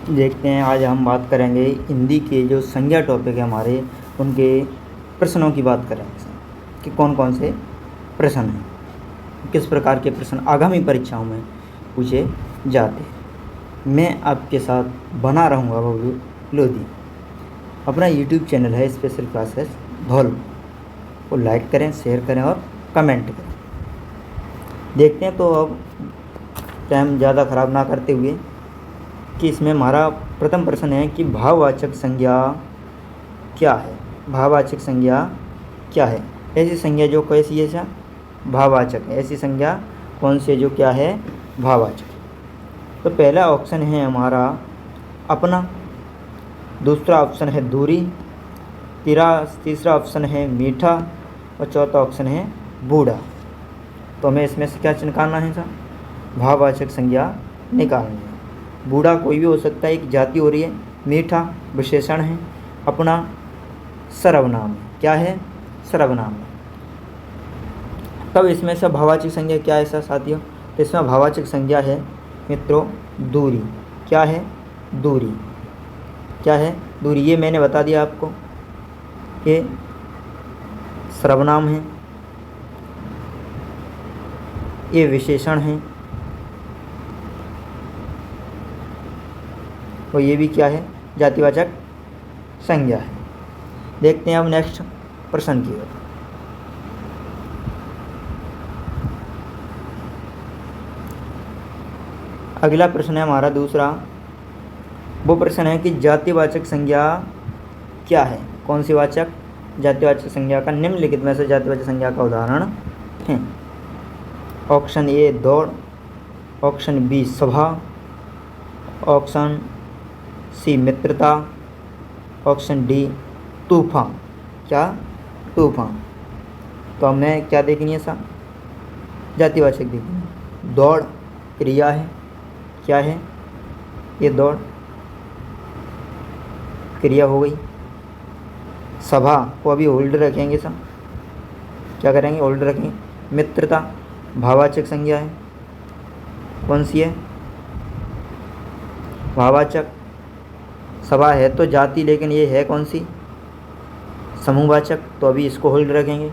देखते हैं, आज हम बात करेंगे हिंदी के जो संज्ञा टॉपिक है हमारे, उनके प्रश्नों की बात करेंगे कि कौन कौन से प्रश्न हैं, किस प्रकार के प्रश्न आगामी परीक्षाओं में पूछे जाते हैं। मैं आपके साथ बना रहूँगा बबलू लोधी। अपना यूट्यूब चैनल है स्पेशल क्लासेस धौल को लाइक करें, शेयर करें और कमेंट करें। देखते हैं, तो अब टाइम ज़्यादा ख़राब ना करते हुए कि इसमें हमारा प्रथम प्रश्न है कि भाववाचक संज्ञा क्या है। भाववाचक संज्ञा क्या है? ऐसी संज्ञा जो कैसी है, ऐसा भाववाचक है। ऐसी संज्ञा कौन सी है जो क्या है, भाववाचक। तो पहला ऑप्शन है हमारा अपना, दूसरा ऑप्शन है दूरी, तीसरा ऑप्शन है मीठा और चौथा ऑप्शन है बूढ़ा। तो हमें इसमें से क्या निकालना है सर? भाववाचक संज्ञा निकालनी है। बूढ़ा कोई भी हो सकता है, एक जाति हो रही है। मीठा विशेषण है, अपना सर्वनाम है। क्या है? सर्वनाम है। तब इसमें से भाववाचक संज्ञा क्या है सर साथियों? तो इसमें भाववाचक संज्ञा है मित्रों दूरी। क्या है? दूरी। क्या है? दूरी। ये मैंने बता दिया आपको, ये सर्वनाम है, ये विशेषण है और ये भी क्या है, जातिवाचक संज्ञा है। देखते हैं अब नेक्स्ट प्रश्न की ओर। अगला प्रश्न है हमारा दूसरा, वो प्रश्न है कि जातिवाचक संज्ञा क्या है। कौन सी वाचक? जातिवाचक संज्ञा का निम्नलिखित में से जातिवाचक संज्ञा का उदाहरण है। ऑप्शन ए दौड़, ऑप्शन बी सभा, ऑप्शन सी मित्रता, ऑप्शन डी तूफान। क्या? तूफान। तो हमें क्या देखनी है सर? जातिवाचक देखनी है। दौड़ क्रिया है। क्या है? ये दौड़ क्रिया हो गई। सभा को अभी होल्ड रखेंगे सर, क्या करेंगे? होल्ड रखेंगे। मित्रता भाववाचक संज्ञा है। कौन सी है? भाववाचक। सभा है तो जाति, लेकिन ये है कौन सी? समूहवाचक। तो अभी इसको होल्ड रखेंगे।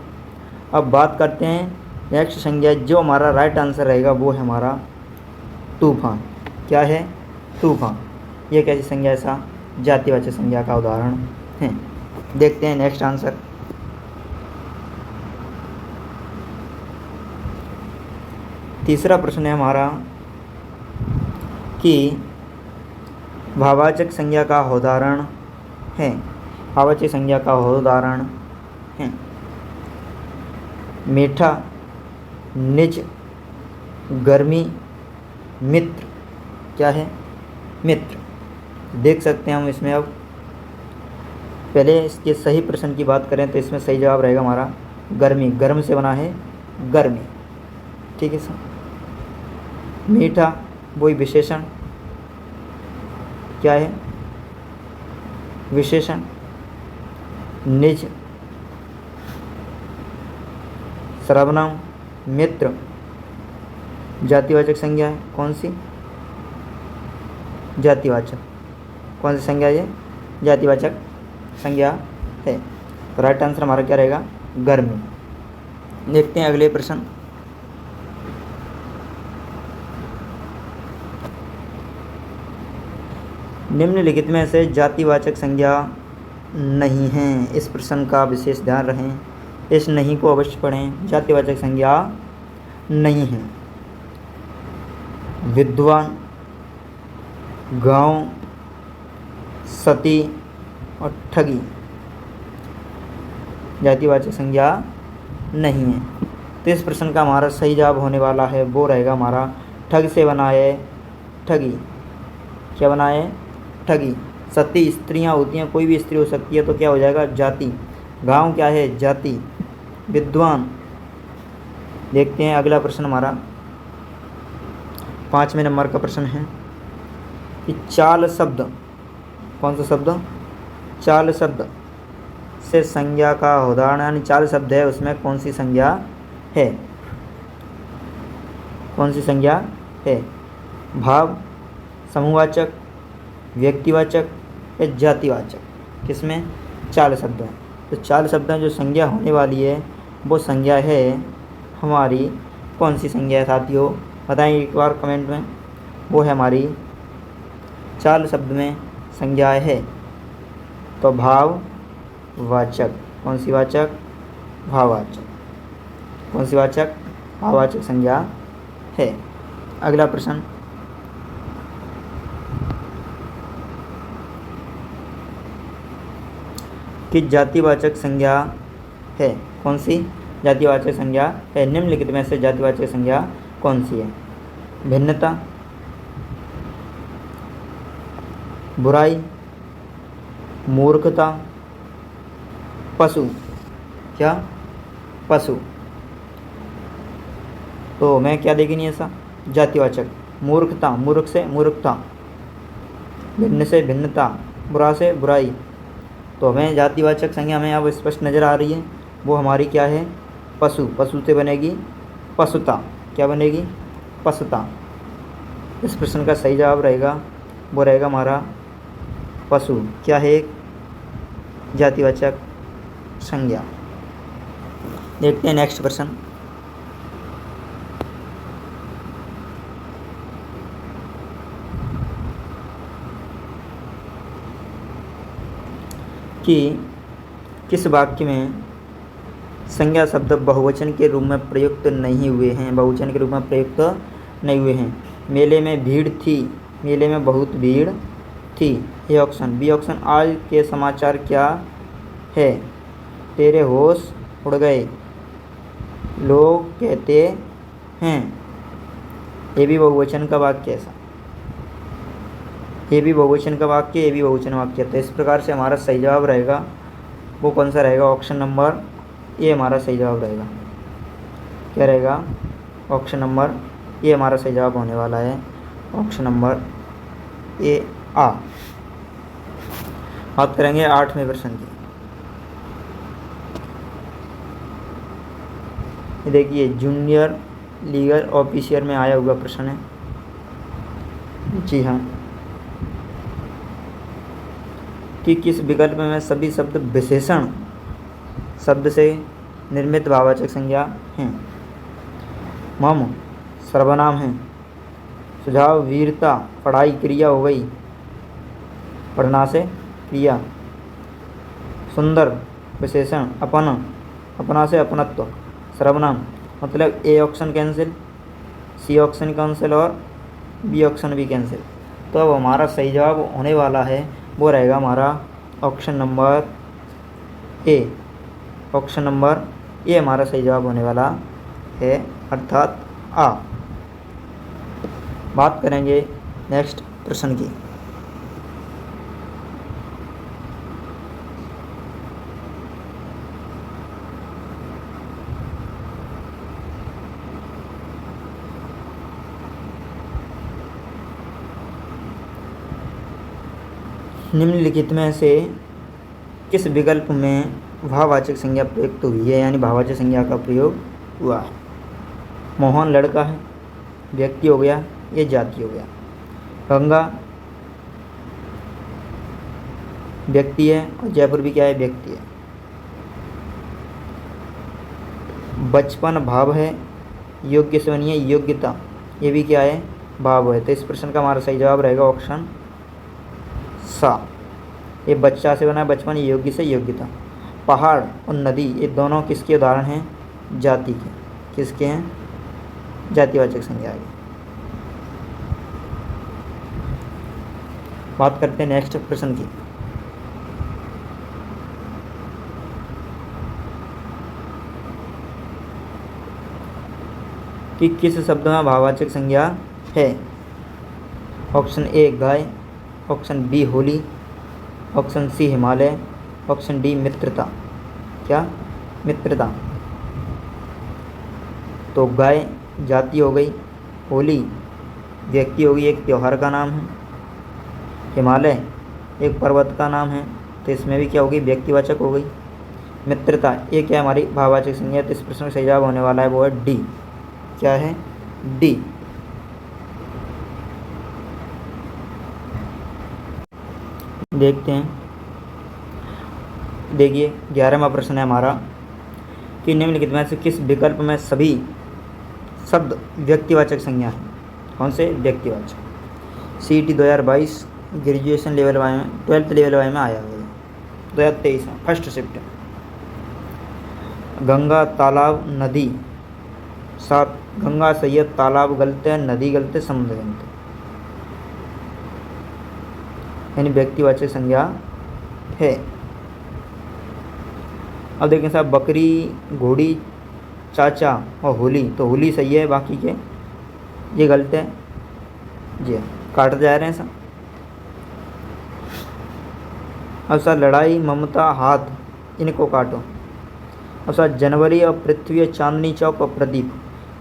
अब बात करते हैं नेक्स्ट संज्ञा, जो हमारा राइट आंसर रहेगा वो है हमारा तूफान। क्या है? तूफान। ये कैसी संज्ञा है सा? जातिवाचक संज्ञा का उदाहरण है। देखते हैं नेक्स्ट आंसर। तीसरा प्रश्न है हमारा कि भाववाचक संज्ञा का उदाहरण है। भाववाचक संज्ञा का उदाहरण है मीठा, निज, गर्मी, मित्र। क्या है? मित्र। देख सकते हैं हम इसमें। अब पहले इसके सही प्रश्न की बात करें तो इसमें सही जवाब रहेगा हमारा गर्मी। गर्म से बना है गर्मी। ठीक है सर। मीठा वही विशेषण। क्या है? विशेषण। निज सर्वनाम, मित्र जातिवाचक संज्ञा है। कौन सी? जातिवाचक। कौन सी संज्ञा? ये जातिवाचक संज्ञा है। तो राइट आंसर हमारा क्या रहेगा? गर्मी। देखते हैं अगले प्रश्न। निम्नलिखित में से जातिवाचक संज्ञा नहीं है। इस प्रश्न का विशेष ध्यान रखें, इस नहीं को अवश्य पढ़ें। जातिवाचक संज्ञा नहीं है। विद्वान, गांव, सती और ठगी जातिवाचक संज्ञा नहीं है। तो इस प्रश्न का हमारा सही जवाब होने वाला है वो रहेगा हमारा ठग से बना है ठगी। क्या बना है? ठगी। सती स्त्रियां होती हैं, कोई भी स्त्री हो सकती है, तो क्या हो जाएगा? जाति। गांव क्या है? जाति। विद्वान। देखते हैं अगला प्रश्न हमारा 5वें नंबर का प्रश्न है कि चाल शब्द। कौन सा शब्द? चाल शब्द से संज्ञा का उदाहरण, यानी चाल शब्द है उसमें कौन सी संज्ञा है? कौन सी संज्ञा है? भाव, समूहवाचक, व्यक्तिवाचक या जातिवाचक, किसमें? चाल शब्द हैं। तो चाल शब्द में जो संज्ञा होने वाली है वो संज्ञा है हमारी, कौन सी संज्ञा है साथियों, बताएं एक बार कमेंट में। वो है हमारी चाल शब्द में संज्ञा है तो भाववाचक। कौन सी वाचक? भाववाचक। कौन सी वाचक? भाववाचक संज्ञा है। अगला प्रश्न, कि जातिवाचक संज्ञा है, कौन सी जातिवाचक संज्ञा है? निम्नलिखित में से जातिवाचक संज्ञा कौन सी है? भिन्नता, बुराई, मूर्खता, पशु। क्या? पशु। तो मैं क्या देगी नहीं ऐसा? जातिवाचक। मूर्खता, मूर्ख से मूर्खता, भिन्न से भिन्नता, बुरा से बुराई। तो हमें जातिवाचक संज्ञा हमें अब स्पष्ट नज़र आ रही है, वो हमारी क्या है? पशु। पशु से बनेगी पशुता। क्या बनेगी? पशुता। इस प्रश्न का सही जवाब रहेगा, वो रहेगा हमारा पशु। क्या है? एक जातिवाचक संज्ञा। देखते हैं नेक्स्ट प्रश्न, कि किस वाक्य में संज्ञा शब्द बहुवचन के रूप में प्रयुक्त नहीं हुए हैं? बहुवचन के रूप में प्रयुक्त नहीं हुए हैं। मेले में भीड़ थी, मेले में बहुत भीड़ थी। A option. बी ऑप्शन, आज के समाचार क्या है? तेरे होश उड़ गए, लोग कहते हैं। ये भी बहुवचन का वाक्य ऐसा, ये भी बहुवचन का वाक्य, ये भी बहुवचन वाक्य। तो इस प्रकार से हमारा सही जवाब रहेगा वो कौन सा रहेगा? ऑप्शन नंबर ए हमारा सही जवाब रहेगा। क्या रहेगा? ऑप्शन नंबर ए हमारा सही जवाब होने वाला है। ऑप्शन नंबर ए आ। बात करेंगे 8वें प्रश्न की। ये देखिए, जूनियर लीगल ऑफिसर में आया हुआ प्रश्न है। जी हाँ, कि किस विकल्प में सभी शब्द विशेषण शब्द से निर्मित भाववाचक संज्ञा हैं? मम सर्वनाम है, सुझाव वीरता, पढ़ाई क्रिया हो गई, पढ़ना से क्रिया, सुंदर विशेषण, अपन, अपना से अपनत्व, सर्वनाम। मतलब A option cancel, C option cancel और बी ऑप्शन भी कैंसिल। तो अब हमारा सही जवाब होने वाला है वो रहेगा हमारा option number A. Option number A हमारा सही जवाब होने वाला है, अर्थात आ। बात करेंगे नेक्स्ट प्रश्न की। निम्नलिखित में से किस विकल्प में भाववाचक संज्ञा प्रयुक्त हुई है, यानी भाववाचक संज्ञा का प्रयोग हुआ है? मोहन लड़का है, व्यक्ति हो गया, ये जाति हो गया। गंगा व्यक्ति है और जयपुर भी क्या है? व्यक्ति है। बचपन भाव है, योग्य से बनी है योग्यता, ये भी क्या है? भाव है। तो इस प्रश्न का हमारा सही जवाब रहेगा ऑप्शन सा। ये बच्चा से बना है बचपन, योग्य से योग्यता। पहाड़ और नदी ये दोनों किसके उदाहरण हैं? जाति के। किसके हैं? जातिवाचक संज्ञा के। बात करते हैं नेक्स्ट प्रश्न की। कि किस शब्द में भाववाचक संज्ञा है? ऑप्शन ए गाय, option B Holi, option C Himalaya, option D मित्रता। क्या? मित्रता। तो गाय जाति हो गई, होली व्यक्ति हो गई, एक त्यौहार का नाम है, हिमालय एक पर्वत का नाम है, तो इसमें भी क्या होगी? व्यक्तिवाचक हो गई। मित्रता ये क्या हमारी भाववाचक संज्ञा? तो इस प्रश्न का सही जवाब होने वाला है वो है डी। क्या है? डी। देखते हैं। देखिए 11वां प्रश्न है हमारा कि निम्नलिखित में से किस विकल्प में सभी शब्द व्यक्तिवाचक संज्ञा हैं। कौन से व्यक्तिवाचक। CET 2022 ग्रेजुएशन लेवल वाई में 12th लेवल वाई में आया हुआ है 2023 में 1 शिफ्ट। गंगा तालाब नदी 7 गंगा सैयद तालाब गलत है, नदी गलत है, समुद्र गलत है, यानी व्यक्तिवाचक संज्ञा है। अब देखें साहब बकरी, घोड़ी, चाचा और होली, तो होली सही है, बाकी के ये गलत है। जी काट जा रहे हैं सब। अब सर लड़ाई, ममता, हाथ, इनको काटो। अब सर जनवरी और पृथ्वी और चांदनी चौक और प्रदीप,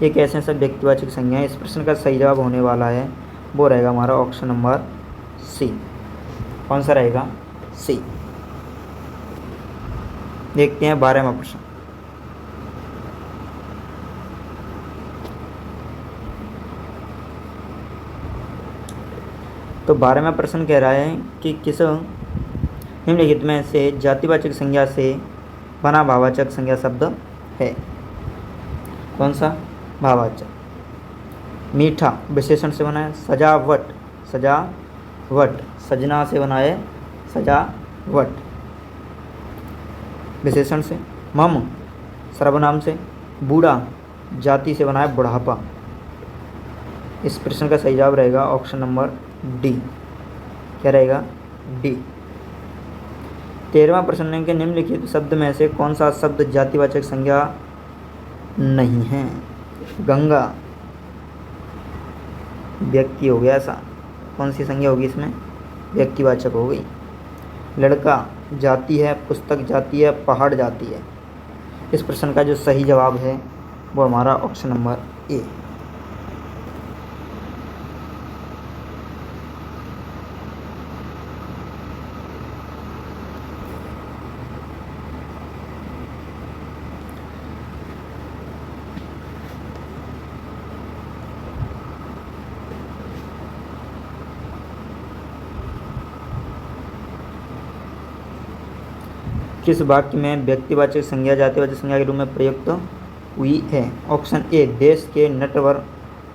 ये कैसे हैं सब व्यक्तिवाचक संज्ञा है। इस प्रश्न का सही जवाब होने वाला है वो रहेगा हमारा ऑप्शन नंबर सी। कौन सा रहेगा? सी। देखते हैं 12वां प्रश्न। तो 12वां प्रश्न कह रहा है कि किस निम्नलिखित में से जातिवाचक संज्ञा से बना भाववाचक संज्ञा शब्द है। कौन सा? भाववाचक। मीठा विशेषण से बना है। सजावट, सजावट सजना से बना है, सजावट विशेषण से। मम सर्वनाम से। बूढ़ा जाति से बना है, बुढ़ापा। इस प्रश्न का सही जवाब रहेगा ऑप्शन नंबर डी। क्या रहेगा? डी। 13वां प्रश्न है कि निम्नलिखित शब्द में से कौन सा शब्द जातिवाचक संज्ञा नहीं है। गंगा व्यक्ति हो गया ऐसा, कौन सी संज्ञा होगी इसमें? व्यक्तिवाचक हो गई। लड़का जाति है, पुस्तक जाति है, पहाड़ जाति है। इस प्रश्न का जो सही जवाब है वो हमारा ऑप्शन नंबर ए। किस वाक्य में व्यक्तिवाचक संज्ञा जातिवाचक संज्ञा के रूप में प्रयुक्त हुई है? ऑप्शन ए, देश के नटवर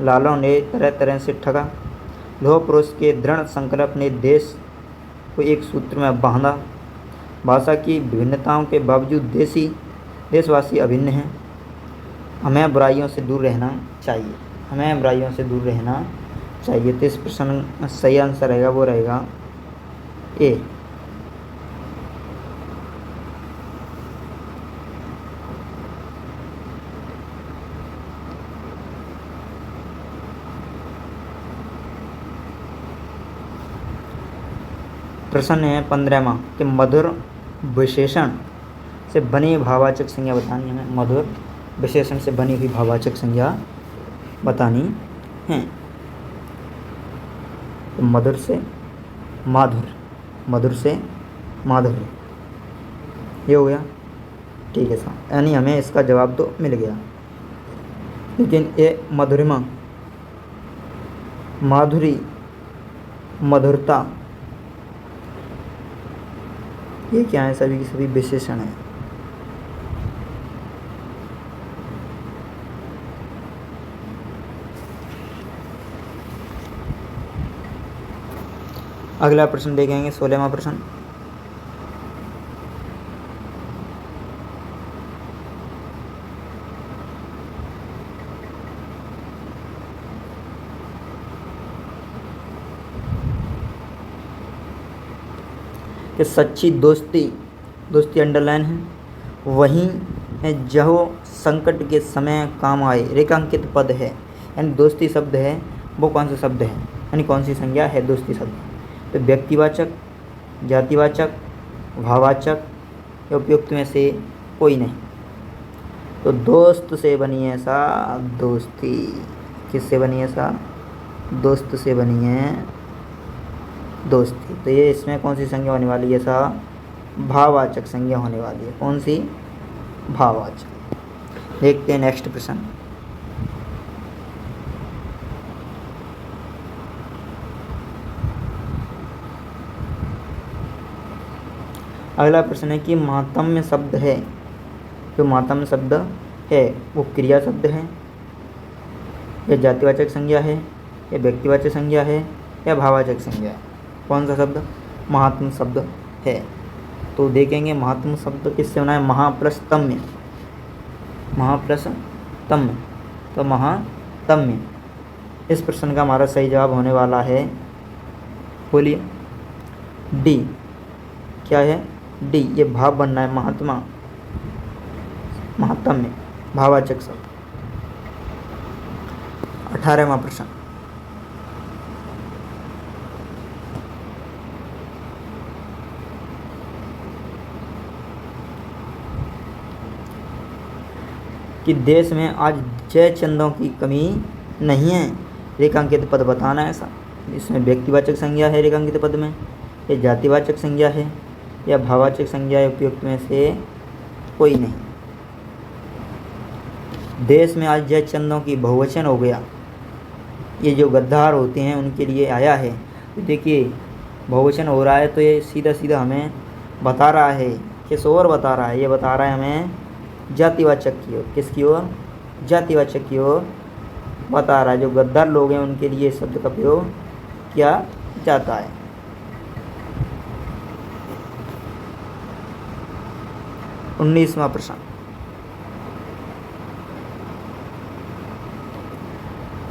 लालों ने तरह तरह से ठगा। लौह पुरुष के दृढ़ संकल्प ने देश को एक सूत्र में बांधा। भाषा की विभिन्नताओं के बावजूद देशवासी अभिन्न हैं। हमें बुराइयों से दूर रहना चाहिए, हमें बुराइयों से दूर रहना चाहिए। तो इस प्रश्न का सही आंसर रहेगा वो रहेगा ए। प्रश्न है 15वां कि मधुर विशेषण से बनी भाववाचक संज्ञा बतानी है। हमें मधुर विशेषण से बनी हुई भाववाचक संज्ञा बतानी है। तो मधुर से माधुर, मधुर से माधुर्य, ये हो गया। ठीक है साहब, यानी हमें इसका जवाब तो मिल गया। लेकिन ये मधुरिमा, माधुरी, मधुरता, ये क्या है? सभी की सभी विशेषण है। अगला प्रश्न देखेंगे 16वां प्रश्न। कि सच्ची दोस्ती अंडरलाइन है, वहीं है जो संकट के समय काम आए, रेखांकित पद है। यानी दोस्ती शब्द है वो कौन सा शब्द है, यानी कौन सी संज्ञा है दोस्ती शब्द? तो व्यक्तिवाचक, जातिवाचक, भाववाचक या उपयुक्त में से कोई नहीं। तो दोस्त से बनी है सा दोस्ती। किससे बनी है सा? दोस्त से बनी है दोस्ती। तो ये इसमें कौन सी संज्ञा होने वाली है सा? भाववाचक संज्ञा होने वाली है। कौन सी? भाववाचक। देखते हैं नेक्स्ट प्रश्न। अगला प्रश्न है कि मातम्य शब्द है, जो मातम्य शब्द है वो क्रिया शब्द है या जातिवाचक संज्ञा है या व्यक्तिवाचक संज्ञा है या भाववाचक संज्ञा है? कौन सा शब्द महात्म शब्द है? तो देखेंगे महात्म शब्द किससे बना है? महा प्लस तम्य, महा प्लस तम्य, तो महातम्य। इस प्रश्न का हमारा सही जवाब होने वाला है, बोलिए डी। क्या है? डी। ये भाव बनना है, महात्मा, महातम्य, भाववाचक शब्द। 18वां प्रश्न, कि देश में आज जय चंदों की कमी नहीं है, रेखांकित पद बताना है ऐसा। इसमें व्यक्तिवाचक संज्ञा है रेखांकित पद में, या जातिवाचक संज्ञा है या भाववाचक संज्ञा है, उपयुक्त में से कोई नहीं। देश में आज जय चंदों की बहुवचन हो गया, ये जो गद्दार होते हैं उनके लिए आया है। तो देखिए बहुवचन हो रहा है तो ये सीधा सीधा हमें बता रहा है, किस ओर बता रहा है? ये बता रहा है हमें जातिवाचक की ओर। किसकी ओर? जातिवाचक की ओर बता रहा है। जो गद्दार लोग हैं उनके लिए शब्द का प्रयोग किया जाता है। 19वां प्रश्न,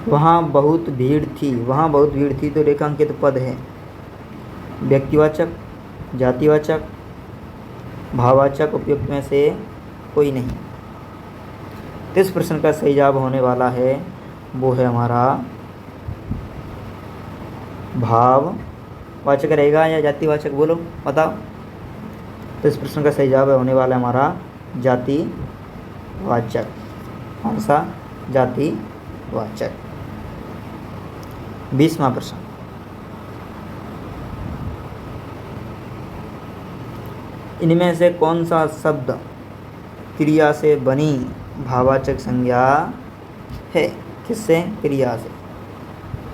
वहाँ बहुत भीड़ थी, वहाँ बहुत भीड़ थी तो रेखांकित पद है व्यक्तिवाचक, जातिवाचक, भाववाचक, उपयुक्त में से कोई नहीं। तो इस प्रश्न का सही जवाब होने वाला है, वो है हमारा भाववाचक रहेगा या जातिवाचक? बोलो बताओ। तो इस प्रश्न का सही जवाब होने वाला है हमारा जातिवाचक। कौन सा? जातिवाचक। 20वां प्रश्न, इनमें से कौन सा शब्द क्रिया से बनी भाववाचक संज्ञा है? किससे? क्रिया से।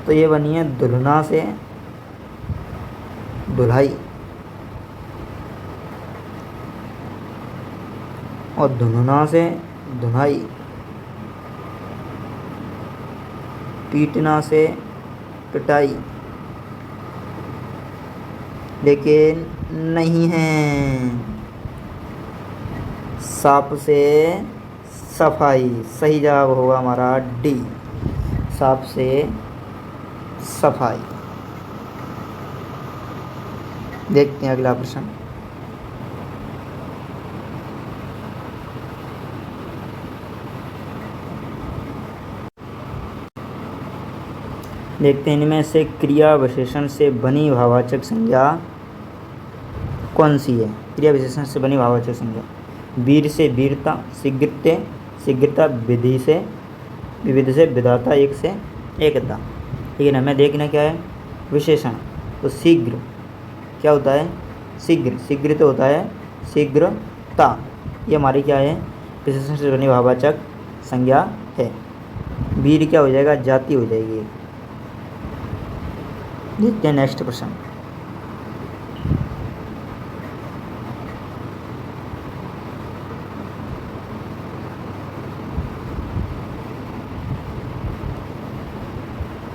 तो ये बनी है दुल्हना से दुल्हाई और धुनना से धुनाई, पीटना से पिटाई, लेकिन नहीं है साफ से सफाई। सही जवाब होगा हमारा डी, साफ से सफाई। देखते हैं अगला प्रश्न, देखते हैं इनमें से क्रिया विशेषण से बनी भाववाचक संज्ञा कौन सी है? क्रिया विशेषण से बनी भाववाचक संज्ञा, वीर से वीरता, शीघ्रते शीघ्रता, विधि से विविध से विधाता, एक से एकता। लेकिन हमें देखना क्या है? विशेषण। तो शीघ्र क्या होता है? शीघ्र। शीघ्र तो होता है शीघ्रता। ये हमारी क्या है? विशेषण से बनी भाववाचक संज्ञा है। वीर क्या हो जाएगा? जाति हो जाएगी। देखते हैं नेक्स्ट प्रश्न,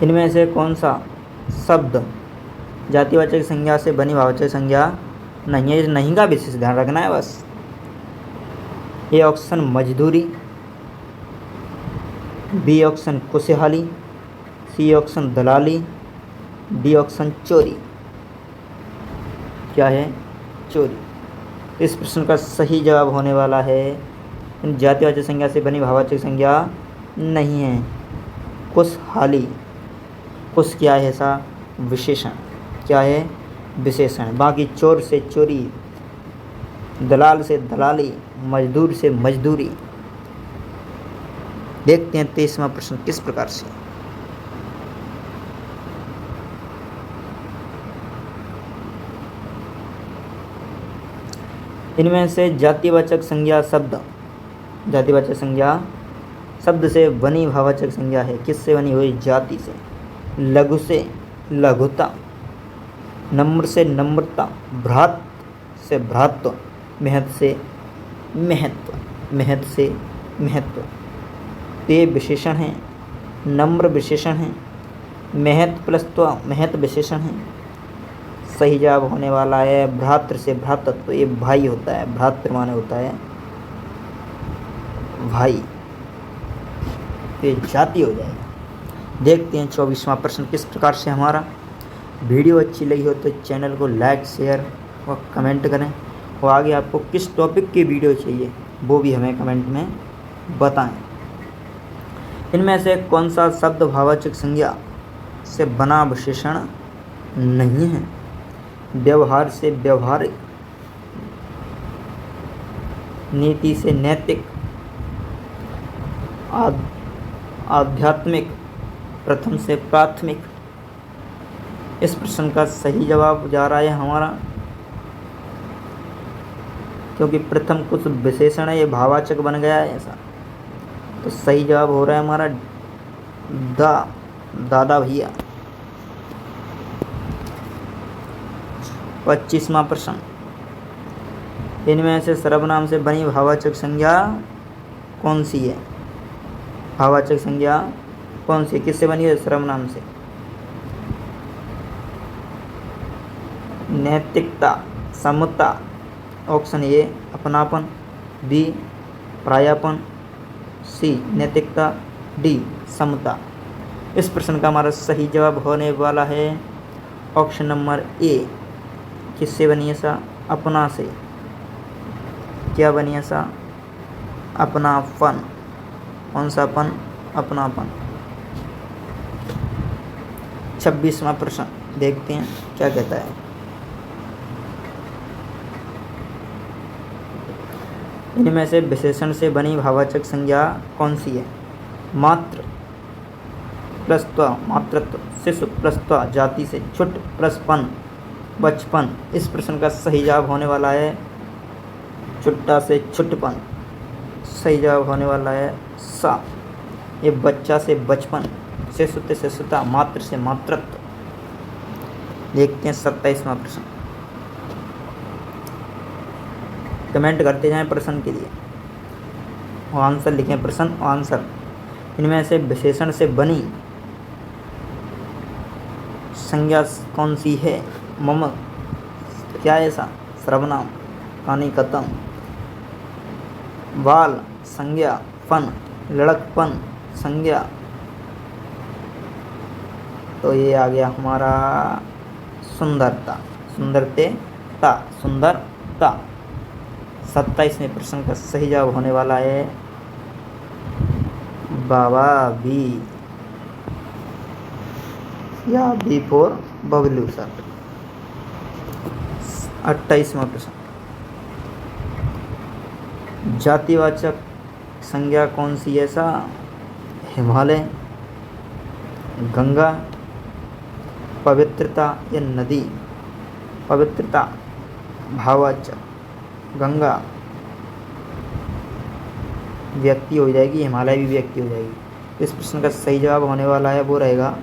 इनमें से कौन सा शब्द जातिवाचक संज्ञा से बनी भाववाचक संज्ञा नहीं है? नहीं का विशेष ध्यान रखना है बस। ए ऑप्शन मजदूरी, बी ऑप्शन खुशहाली, सी ऑप्शन दलाली, डी ऑप्शन चोरी। क्या है? चोरी। इस प्रश्न का सही जवाब होने वाला है जातिवाचक संज्ञा से बनी भाववाचक संज्ञा नहीं है, खुशहाली। खुश क्या है? ऐसा विशेषण। क्या है? विशेषण। बाकी चोर से चोरी, दलाल से दलाली, मजदूर से मजदूरी। देखते हैं 23वां प्रश्न किस प्रकार से। इनमें से जातिवाचक संज्ञा शब्द, जातिवाचक संज्ञा शब्द से बनी भाववाचक संज्ञा है। किससे बनी हुई? जाति से। लघु से लघुता, नम्र से नम्रता, भ्रात से भ्रातृ, महत् से महत्व, महत् से महत्व। ते विशेषण हैं, नम्र विशेषण हैं, महत् प्लस त्व महत् विशेषण है। सही जवाब होने वाला है भ्रातृ से भ्रातृत्व, ये भाई होता है, भ्रातृ माने होता है भाई, ये जाति हो जाएगा। देखते हैं 24वां प्रश्न किस प्रकार से हमारा। वीडियो अच्छी लगी हो तो चैनल को लाइक शेयर और कमेंट करें, और आगे आपको किस टॉपिक की वीडियो चाहिए वो भी हमें कमेंट में बताएं। इनमें से कौन सा शब्द भाववाचक संज्ञा से बना विशेषण नहीं है। व्यवहार से व्यवहारिक, नीति से नैतिक, आध्यात्मिक, प्रथम से प्राथमिक। इस प्रश्न का सही जवाब जा रहा है हमारा, क्योंकि प्रथम कुछ विशेषण है, ये भाववाचक बन गया है ऐसा, तो सही जवाब हो रहा है हमारा दादा भैया। 25वां प्रश्न, इनमें से सर्वनाम से बनी भाववाचक संज्ञा कौन सी है। भाववाचक संज्ञा कौन सी, किससे बनी है, सर्वनाम से। नैतिकता, समता, ऑप्शन ए अपनापन, बी प्रायापन, सी नैतिकता, डी समता। इस प्रश्न का हमारा सही जवाब होने वाला है ऑप्शन नंबर ए। किससे बनी ऐसा, अपना से। क्या बनी ऐसा, अपनापन। कौन सा अपन, अपनापन। 26वां प्रश्न देखते हैं क्या कहता है। इनमें से विशेषण से बनी भाववाचक संज्ञा कौन सी है। मात्र प्लस त्व मातृत्व, शिशु प्लस त्व जाति से, छुट प्लस पन बचपन। इस प्रश्न का सही जवाब होने वाला है छुट्टा से छुटपन। सही जवाब होने वाला है सा। ये बच्चा से बचपन, शिशु से शिशुता, मातृ से मातृत्व। देखते हैं 27वां प्रश्न। कमेंट करते जाएं प्रश्न के लिए और आंसर लिखें, प्रश्न और आंसर। इनमें से विशेषण से बनी संज्ञा कौन सी है। मम क्या ऐसा, सर्वनाम, कहानी खत्म। बाल संज्ञा, पन लड़कपन संज्ञा, तो ये आ गया हमारा सुंदरता, सुंदरता, सुंदरता। 27वें प्रश्न का सही जवाब होने वाला है बाबा बी, या बी फॉर बबलू सर। 28वां प्रश्न, जातिवाचक संज्ञा कौन सी ऐसा। हिमालय, गंगा, पवित्रता या नदी। पवित्रता भाववाचक, गंगा व्यक्ति हो जाएगी, हिमालय भी व्यक्ति हो जाएगी। इस प्रश्न का सही जवाब होने वाला है वो रहेगा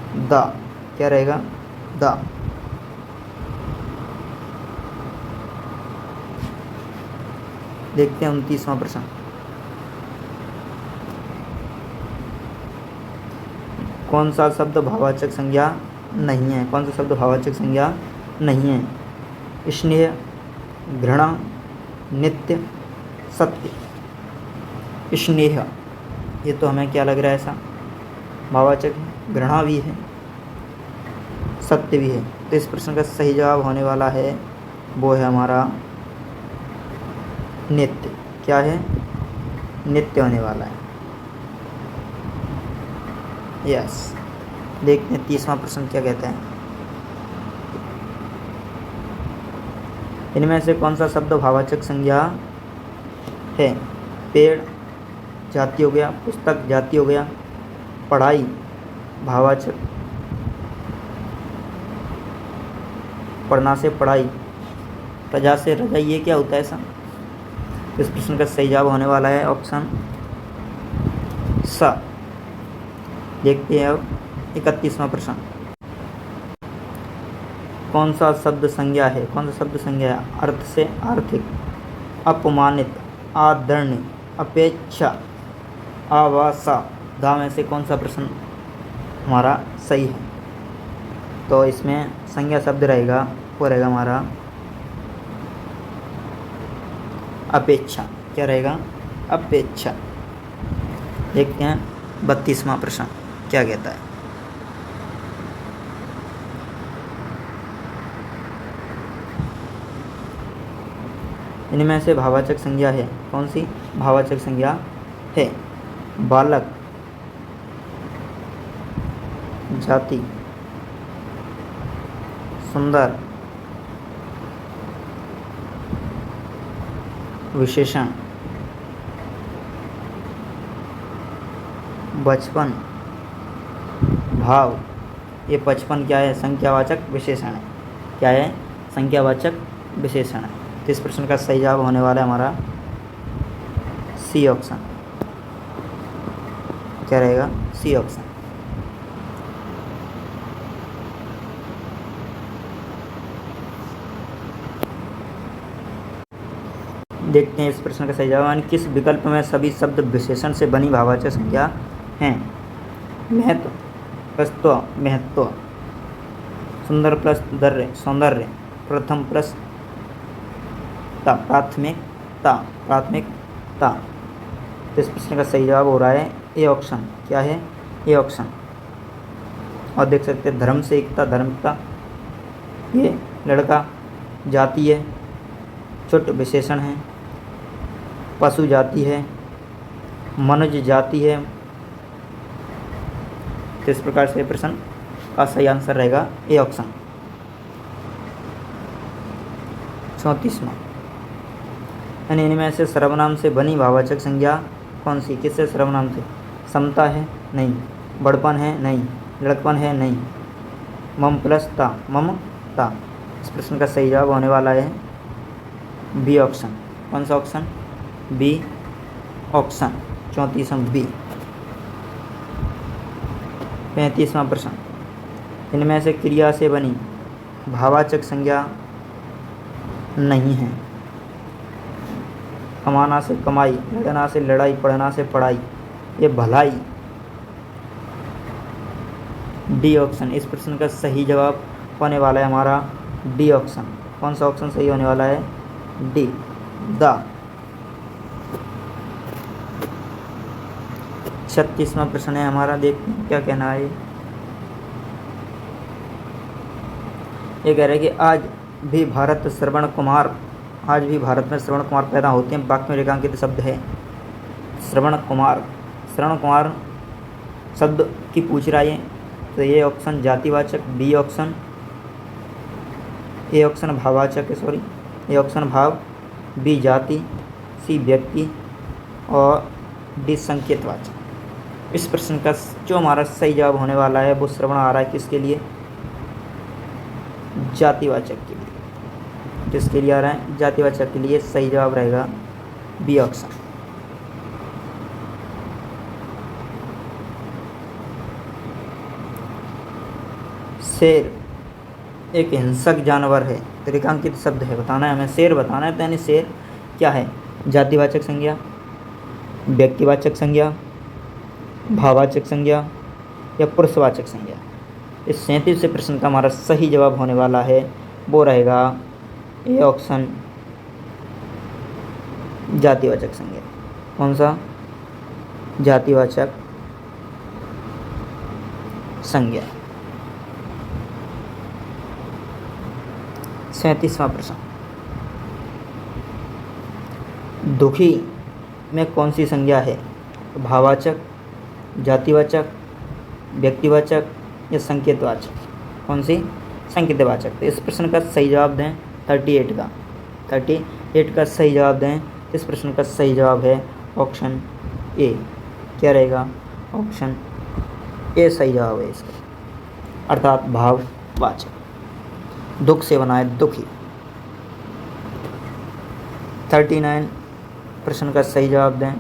द। क्या रहेगा, द। देखते हैं 29वां प्रश्न। कौन सा शब्द भाववाचक संज्ञा नहीं है। कौन सा शब्द भाववाचक संज्ञा नहीं है। स्नेह, घृणा, नित्य, सत्य। स्नेह ये तो हमें क्या लग रहा है, ऐसा भाववाचक है, घृणा भी है, सत्य भी है। तो इस प्रश्न का सही जवाब होने वाला है वो है हमारा नित्य। क्या है, नित्य होने वाला है। यस। देखते हैं 30वां प्रश्न क्या कहता है। इनमें से कौन सा शब्द भाववाचक संज्ञा है। पेड़ जाति हो गया, पुस्तक जाति हो गया, पढ़ाई भाववाचक, पढ़ना से पढ़ाई, रजा से रजाई, ये क्या होता है ऐसा। इस प्रश्न का सही जवाब होने वाला है ऑप्शन स। देखते हैं अब 31वां प्रश्न। कौन सा शब्द संज्ञा है? कौन सा शब्द संज्ञा है? अर्थ से आर्थिक, अपमानित, आदरणीय, अपेक्षा, आवासा, दा में से कौन सा प्रश्न हमारा सही है? तो इसमें संज्ञा शब्द रहेगा, वो रहेगा हमारा अपेक्षा। क्या रहेगा? अपेक्षा। देखते हैं 32वां प्रश्न क्या कहता है। इनमें से भाववाचक संज्ञा है, कौन सी भाववाचक संज्ञा है? बालक, जाति, सुंदर, विशेषण, बचपन, भाव। ये 55 क्या है? संख्यावाचक विशेषण है। क्या है? संख्यावाचक विशेषण है। तो इस प्रश्न का सही जवाब होने वाला है हमारा सी ऑप्शन। क्या रहेगा? C option. देखते हैं इस प्रश्न का सही जवाब। किस विकल्प में सभी शब्द विशेषण से बनी भाववाचक संज्ञा हैं? महत्व प्लस त्व, महत्व, सुंदर प्लस दर्य, सौंदर्य, प्रथम प्लस ता, प्राथमिकता, प्राथमिकता। तो इस प्रश्न का सही जवाब हो रहा है ए ऑप्शन। क्या है? A option. और देख सकते हैं धर्म से एकता, धर्मता, ये लड़का, जाति है, चुट विशेषण है, पशु जाति है, मनुष्य जाति है। तो इस प्रकार से प्रश्न का सही आंसर रहेगा ए ऑप्शन। 34वां, यानी इनमें से सर्वनाम से बनी भाववाचक संज्ञा कौन सी? किससे सर्वनाम से? समता है? नहीं। बड़पन है? नहीं। लड़कपन है? नहीं। मम प्लस ता, ममता। इस प्रश्न का सही जवाब होने वाला है बी ऑप्शन। कौन सा ऑप्शन? B option. 34वां बी। 35वां प्रश्न, इनमें से क्रिया से बनी भाववाचक संज्ञा नहीं है। कमाना से कमाई, लड़ना से लड़ाई, पढ़ना से पढ़ाई, ये भलाई। D option. इस प्रश्न का सही जवाब होने वाला है हमारा डी ऑप्शन। कौन सा ऑप्शन सही होने वाला है? D, the. 36वां प्रश्न है हमारा, देखते हैं क्या कहना है। ये कह रहे हैं कि आज भी भारत में श्रवण कुमार पैदा होते हैं। वाक्य में रेखांकित शब्द है श्रवण कुमार। श्रवण कुमार शब्द की पूछ रहा है, तो ये ऑप्शन जातिवाचक, बी ऑप्शन, ए ऑप्शन भाववाचक है, सॉरी ए ऑप्शन भाव, बी जाति, सी व्यक्ति और डी संकेतवाचक। इस प्रश्न का जो हमारा सही जवाब होने वाला है वो श्रवण आ रहा है किसके लिए? जातिवाचक के लिए। किसके लिए आ रहा है? जातिवाचक के लिए। सही जवाब रहेगा बी ऑप्शन। शेर एक हिंसक जानवर है, तो रेखांकित शब्द है, बताना है हमें, शेर बताना है। तो यानी शेर क्या है? जातिवाचक संज्ञा, व्यक्तिवाचक संज्ञा, भाववाचक संज्ञा या पुरुषवाचक संज्ञा। इस 37 से प्रश्न का हमारा सही जवाब होने वाला है वो रहेगा ए ऑप्शन, जातिवाचक संज्ञा। कौन सा? जातिवाचक संज्ञा। 37वां प्रश्न, दुखी में कौन सी संज्ञा है? भाववाचक, जातिवाचक, व्यक्तिवाचक या संकेतवाचक? कौन सी? संकेतवाचक। तो इस प्रश्न का सही जवाब दें 38 का सही जवाब दें। इस प्रश्न का सही जवाब है ऑप्शन ए। क्या रहेगा? ऑप्शन ए सही जवाब है इसका, अर्थात भाववाचक। दुख से बना है दुखी। 39 प्रश्न का सही जवाब दें।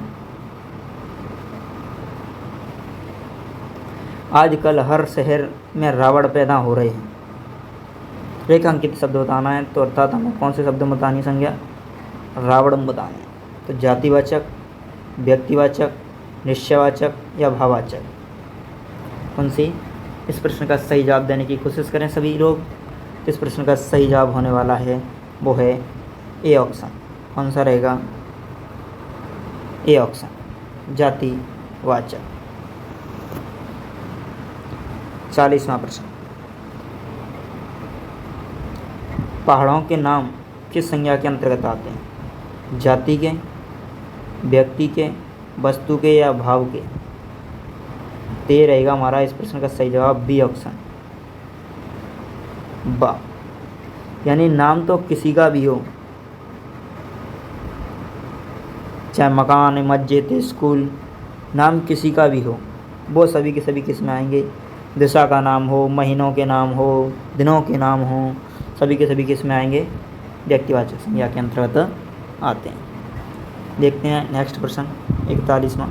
आजकल हर शहर में रावण पैदा हो रहे हैं। रेखांकित शब्द बताना है, तो अर्थात हमें कौन से शब्द में बतानी संज्ञा, रावणम बतानी है। तो जातिवाचक, व्यक्तिवाचक, निश्चयवाचक या भाववाचक, कौन सी? इस प्रश्न का सही जवाब देने की कोशिश करें सभी लोग। इस प्रश्न का सही जवाब होने वाला है वो है ए ऑप्शन। कौन सा रहेगा? A option, जातिवाचक। 40वां प्रश्न, पहाड़ों के नाम किस संज्ञा के अंतर्गत आते हैं? जाति के, व्यक्ति के, वस्तु के या भाव के? ते रहेगा हमारा इस प्रश्न का सही जवाब बी ऑप्शन, बा। यानी नाम तो किसी का भी हो, चाहे मकान, मस्जिद, स्कूल, नाम किसी का भी हो, वो सभी के सभी किस में आएंगे? दिशा का नाम हो, महीनों के नाम हो, दिनों के नाम हो, सभी के सभी किस में आएंगे? व्यक्तिवाचक संज्ञा के अंतर्गत आते हैं। देखते हैं नेक्स्ट प्रश्न 41वां।